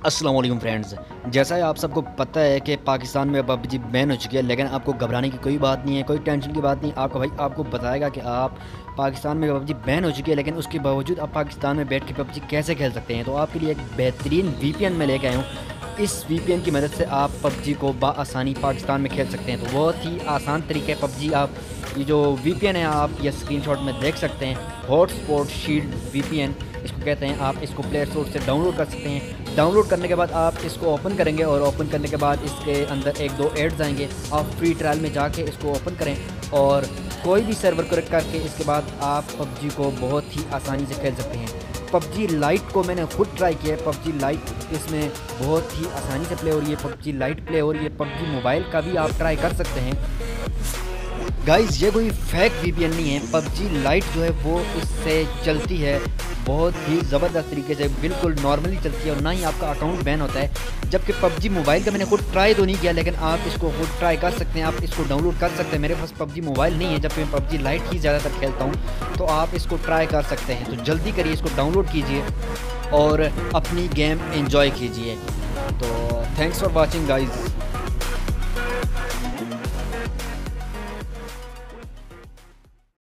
अस्सलाम वालेकुम फ्रेंड्स। जैसा है आप सबको पता है कि पाकिस्तान में पबजी बैन हो चुकी है, लेकिन आपको घबराने की कोई बात नहीं है, कोई टेंशन की बात नहीं। आपका भाई आपको बताएगा कि आप पाकिस्तान में पबजी बैन हो चुकी है, लेकिन उसके बावजूद आप पाकिस्तान में बैठ के पबजी कैसे खेल सकते हैं। तो आपके लिए एक बेहतरीन वीपीएन में लेके आया हूँ। इस वीपीएन की मदद से आप पबजी को बाआसानी पाकिस्तान में खेल सकते हैं। तो बहुत ही आसान तरीके है पबजी। आप ये जो वीपीएन है आप ये स्क्रीनशॉट में देख सकते हैं, हॉटस्पॉट शील्ड वीपीएन इसको कहते हैं। आप इसको प्ले स्टोर से डाउनलोड कर सकते हैं। डाउनलोड करने के बाद आप इसको ओपन करेंगे और ओपन करने के बाद इसके अंदर एक दो एड्स आएंगे। आप फ्री ट्रायल में जाके इसको ओपन करें और कोई भी सर्वर कनेक्ट करके इसके बाद आप पबजी को बहुत ही आसानी से खेल सकते हैं। पबजी लाइट को मैंने खुद ट्राई किया है। पबजी लाइट इसमें बहुत ही आसानी से प्ले हो रही है। पबजी लाइट प्ले हो रही है। पबजी मोबाइल का भी आप ट्राई कर सकते हैं। गाइस ये कोई फेक वीपीएन नहीं है। पबजी लाइट जो है वो इससे चलती है बहुत ही ज़बरदस्त तरीके से, बिल्कुल नॉर्मली चलती है और ना ही आपका अकाउंट बैन होता है। जबकि पबजी मोबाइल का मैंने खुद ट्राई तो नहीं किया, लेकिन आप इसको खुद ट्राई कर सकते हैं। आप इसको डाउनलोड कर सकते हैं। मेरे पास पबजी मोबाइल नहीं है, जबकि मैं पबजी लाइट ही ज़्यादातर खेलता हूँ, तो आप इसको ट्राई कर सकते हैं। तो जल्दी करिए, इसको डाउनलोड कीजिए और अपनी गेम एंजॉय कीजिए। तो थैंक्स फॉर वॉचिंग गाइज़।